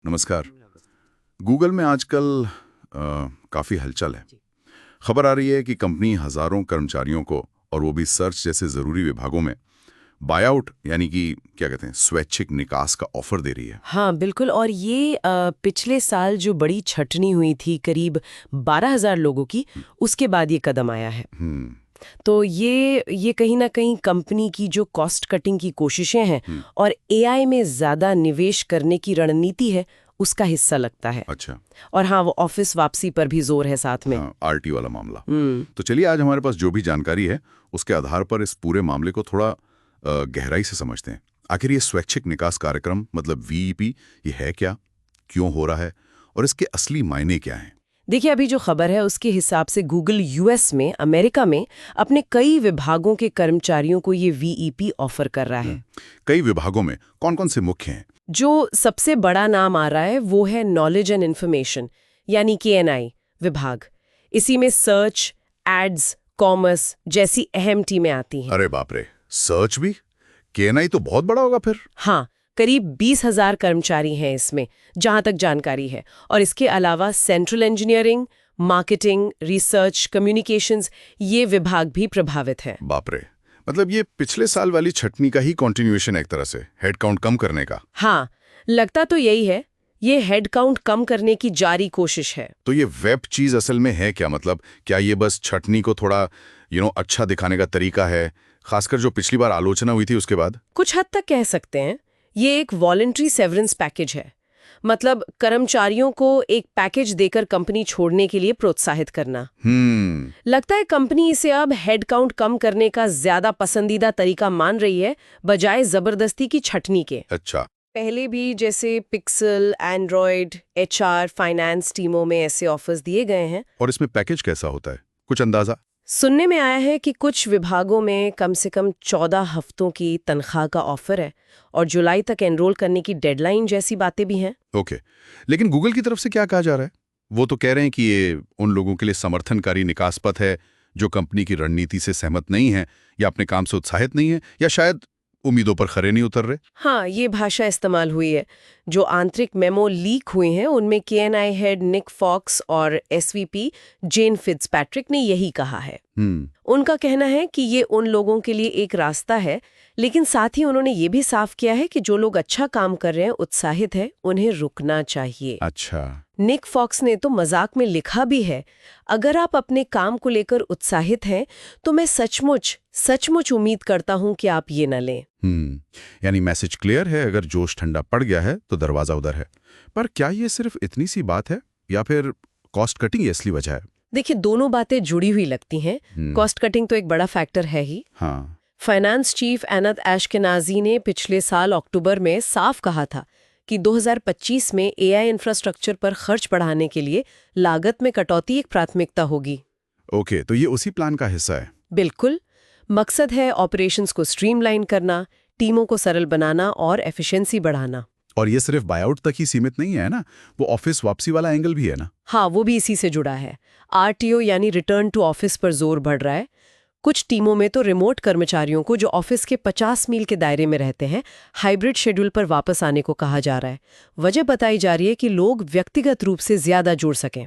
नमस्कार। गूगल में आजकल काफ़ी हलचल है। खबर आ रही है कि कंपनी हजारों कर्मचारियों को, और वो भी सर्च जैसे ज़रूरी विभागों में, बायआउट यानी कि क्या कहते हैं, स्वैच्छिक निकास का ऑफर दे रही है। हाँ बिल्कुल। और ये पिछले साल जो बड़ी छटनी हुई थी करीब 12,000 लोगों की, उसके बाद ये कदम आया है। हम्म। तो ये कहीं ना कहीं कंपनी की जो कॉस्ट कटिंग की कोशिशें हैं हम्म। और एआई में ज़्यादा निवेश करने की रणनीति है, उसका हिस्सा लगता है। अच्छा। और हाँ, वो ऑफिस वापसी पर भी जोर है साथ में। हाँ, आरटी वाला मामला। हम्म। तो चलिए, आज हमारे पास जो भी जानकारी है उसके आधार पर इस पूरे मामले को थोड़ा गहराई से समझते हैं। आखिर ये स्वैच्छिक निकास कार्यक्रम मतलब वीईपी ये है क्या, क्यों हो रहा है, और इसके असली मायने क्या हैं? देखिए, अभी जो खबर है उसके हिसाब से गूगल यूएस में, अमेरिका में अपने कई विभागों के कर्मचारियों को ये वीईपी ऑफर कर रहा है। कई विभागों में कौन कौन से मुख्य हैं? जो सबसे बड़ा नाम आ रहा है वो है नॉलेज एंड इन्फॉर्मेशन, यानी केएनआई विभाग। इसी में सर्च, एड्स, कॉमर्स जैसी अहम टीमें आती हैं। अरे बाप रे, सर्च भी? केएनआई तो बहुत बड़ा होगा फिर। हाँ, करीब 20,000 कर्मचारी हैं इसमें, जहां तक जानकारी है। और इसके अलावा central engineering, marketing, research, communications, ये विभाग भी प्रभावित हैं। बाप रे, मतलब ये पिछले साल वाली छटनी का ही कॉन्टिन्यूएशन है एक तरह से, हेडकाउंट कम करने का। हाँ, लगता तो यही है। ये हेडकाउंट कम करने की जारी कोशिश है। तो ये वेब चीज असल में है क्या? मतलब क्या ये बस छटनी को थोड़ा अच्छा दिखाने का तरीका है, खासकर जो पिछली बार आलोचना हुई थी उसके बाद? कुछ हद तक कह सकते हैं। ये एक वॉलंटरी सेवरेंस पैकेज है। मतलब कर्मचारियों को एक पैकेज देकर कंपनी छोड़ने के लिए प्रोत्साहित करना। लगता है कंपनी इसे अब हेडकाउंट कम करने का ज्यादा पसंदीदा तरीका मान रही है, बजाय जबरदस्ती की छटनी के। अच्छा। पहले भी जैसे पिक्सल, एंड्रॉयड, एचआर, फाइनेंस टीमों में ऐसे ऑफर्स दिए गए हैं। और इसमें पैकेज कैसा होता है, कुछ अंदाजा? सुनने में आया है कि कुछ विभागों में कम से कम 14 हफ्तों की तनख्वाह का ऑफर है, और जुलाई तक एनरोल करने की डेडलाइन जैसी बातें भी हैं। ओके, लेकिन गूगल की तरफ से क्या कहा जा रहा है? वो तो कह रहे हैं कि ये उन लोगों के लिए समर्थनकारी निकास पथ है जो कंपनी की रणनीति से सहमत नहीं है, या अपने काम से उत्साहित नहीं है, या शायद उम्मीदों पर खरे नहीं उतर रहे। हाँ, ये भाषा इस्तेमाल हुई है। जो आंतरिक मेमो लीक हुए हैं उनमें केएनआई हेड निक फॉक्स और एसवीपी जेन फिट्जपैट्रिक ने यही कहा है। उनका कहना है कि ये उन लोगों के लिए एक रास्ता है, लेकिन साथ ही उन्होंने ये भी साफ किया है कि जो लोग अच्छा काम कर रहे हैं, उत्साहित हैं, उन्हें रुकना चाहिए। अच्छा। निक फॉक्स ने तो मजाक में लिखा भी है, अगर आप अपने काम को लेकर उत्साहित हैं तो मैं सचमुच सचमुच उम्मीद करता हूं कि आप ये न लें। यानी मैसेज क्लियर है, अगर जोश ठंडा पड़ गया है तो दरवाजा उधर है। पर क्या ये सिर्फ इतनी सी बात है, या फिर कॉस्ट कटिंग ये असली वजह है? देखिए, दोनों बातें जुड़ी हुई लगती हैं। कॉस्ट कटिंग तो एक बड़ा फैक्टर है ही। हाँ। फाइनेंस चीफ एनत एशकेनाजी ने पिछले साल अक्टूबर में साफ कहा था कि 2025 में एआई इंफ्रास्ट्रक्चर पर खर्च बढ़ाने के लिए लागत में कटौती एक प्राथमिकता होगी। ओके, तो ये उसी प्लान का हिस्सा है? बिल्कुल। मकसद है ऑपरेशंस को स्ट्रीमलाइन करना, टीमों को सरल बनाना और एफिशिएंसी बढ़ाना। और ये सिर्फ बायआउट तक ही सीमित नहीं है ना, वो ऑफिस वापसी वाला एंगल भी है ना? हाँ, वो भी इसी से जुड़ा है। आरटीओ यानी रिटर्न टू ऑफिस पर जोर बढ़ रहा है। कुछ टीमों में तो रिमोट कर्मचारियों को जो ऑफिस के 50 मील के दायरे में रहते हैं, हाइब्रिड शेड्यूल पर वापस आने को कहा जा रहा है। वजह बताई जा रही है कि लोग व्यक्तिगत रूप से ज्यादा जुड़ सकें।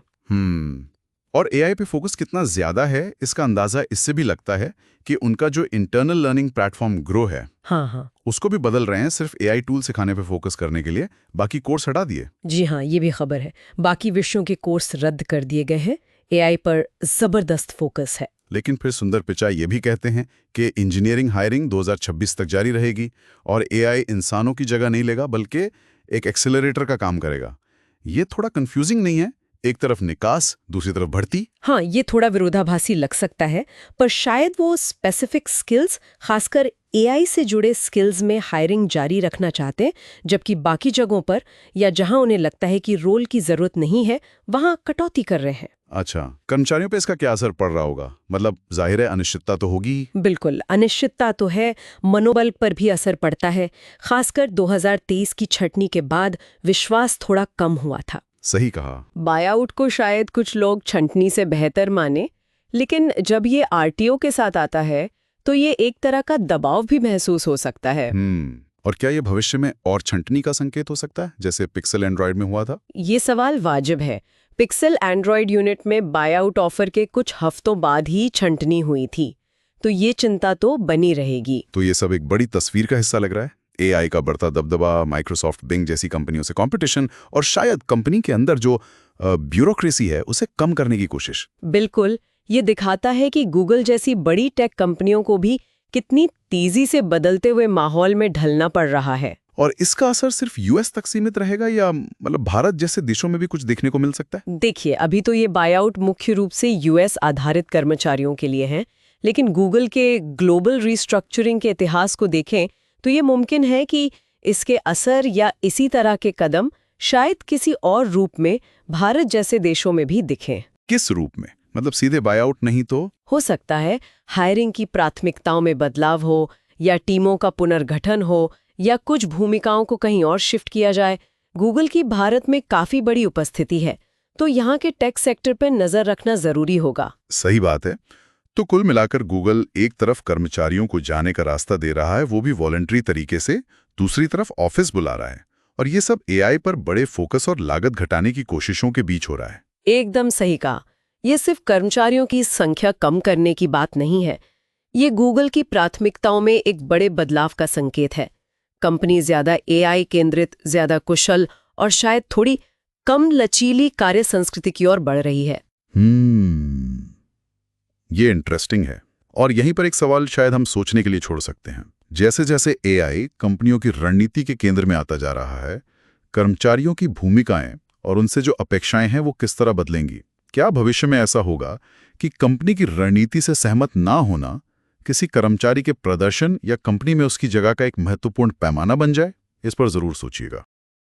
और एआई पे फोकस कितना ज्यादा है, इसका अंदाजा इससे भी लगता है कि उनका जो इंटरनल लर्निंग प्लेटफॉर्म ग्रो है, हाँ, उसको भी बदल रहे हैं, सिर्फ एआई टूल सिखाने पे फोकस करने के लिए बाकी कोर्स हटा दिए। जी हाँ, ये भी खबर है। बाकी विषयों के कोर्स रद्द कर दिए गए हैं, एआई पर जबरदस्त फोकस है। लेकिन फिर सुंदर पिचाई ये भी कहते हैं कि इंजीनियरिंग हायरिंग 2026 तक जारी रहेगी, और एआई इंसानों की जगह नहीं लेगा बल्कि एक एक्सेलरेटर का काम करेगा। ये थोड़ा कंफ्यूजिंग नहीं है? एक तरफ निकास, दूसरी तरफ भर्ती। हाँ, ये थोड़ा विरोधाभासी लग सकता है, पर शायद वो स्पेसिफिक स्किल्स, खासकर एआई से जुड़े स्किल्स में हायरिंग जारी रखना चाहते हैं, जबकि बाकी जगहों पर या जहां उन्हें लगता है कि रोल की जरूरत नहीं है, वहां कटौती कर रहे हैं। अच्छा, कर्मचारियों पे इसका क्या असर पड़ रहा होगा? मतलब जाहिर है अनिश्चितता तो होगी। बिल्कुल, अनिश्चितता तो है। मनोबल पर भी असर पड़ता है। खासकर 2023 की छटनी के बाद विश्वास थोड़ा कम हुआ था। सही कहा। बायआउट को शायद कुछ लोग छंटनी से बेहतर माने, लेकिन जब ये आरटीओ के साथ आता है तो ये एक तरह का दबाव भी महसूस हो सकता है। और क्या ये भविष्य में और छंटनी का संकेत हो सकता है, जैसे पिक्सल एंड्रॉयड में हुआ था? ये सवाल वाजिब है। पिक्सल एंड्रॉयड यूनिट में बायआउट ऑफर के कुछ हफ्तों बाद ही छंटनी हुई थी, तो ये चिंता तो बनी रहेगी। तो ये सब एक बड़ी तस्वीर का हिस्सा लग रहा है। एआई का बढ़ता दबदबा, माइक्रोसॉफ्ट बिंग जैसी कंपनियों से कंपटीशन और शायद कंपनी के अंदर जो ब्यूरोक्रेसी है उसे कम करने की कोशिश। बिल्कुल, ये दिखाता है कि गूगल जैसी बड़ी टेक कंपनियों को भी कितनी तेजी से बदलते हुए माहौल में ढलना पड़ रहा है। और इसका असर सिर्फ यूएस तक सीमित रहेगा या मतलब भारत जैसे देशों में भी कुछ देखने को मिल सकता है? देखिए, अभी तो ये बायआउट मुख्य रूप से यूएस आधारित कर्मचारियों के लिए है, लेकिन गूगल के ग्लोबल रिस्ट्रक्चरिंग के इतिहास को देखें तो ये मुमकिन है कि इसके असर या इसी तरह के कदम शायद किसी और रूप में भारत जैसे देशों में भी दिखें। किस रूप में? मतलब सीधे बायआउट नहीं तो? हो सकता है हायरिंग की प्राथमिकताओं में बदलाव हो, या टीमों का पुनर्गठन हो, या कुछ भूमिकाओं को कहीं और शिफ्ट किया जाए। गूगल की भारत में काफी बड़ी उपस्थिति है, तो यहाँ के टेक सेक्टर पर नजर रखना जरूरी होगा। सही बात है। तो कुल मिलाकर गूगल एक तरफ कर्मचारियों को जाने का रास्ता दे रहा है, वो भी वॉलंटरी तरीके से, दूसरी तरफ ऑफिस बुला रहा है, और ये सब एआई पर बड़े फोकस और लागत घटाने की कोशिशों के बीच हो रहा है। एकदम सही कहा। ये सिर्फ कर्मचारियों की संख्या कम करने की बात नहीं है, ये गूगल की प्राथमिकताओं में एक बड़े बदलाव का संकेत है। कंपनी ज्यादा एआई केंद्रित, ज्यादा कुशल और शायद थोड़ी कम लचीली कार्य संस्कृति की ओर बढ़ रही है। ये इंटरेस्टिंग है। और यहीं पर एक सवाल शायद हम सोचने के लिए छोड़ सकते हैं। जैसे जैसे एआई कंपनियों की रणनीति के केंद्र में आता जा रहा है, कर्मचारियों की भूमिकाएं और उनसे जो अपेक्षाएं हैं वो किस तरह बदलेंगी? क्या भविष्य में ऐसा होगा कि कंपनी की रणनीति से सहमत ना होना किसी कर्मचारी के प्रदर्शन या कंपनी में उसकी जगह का एक महत्वपूर्ण पैमाना बन जाए? इस पर जरूर सोचिएगा।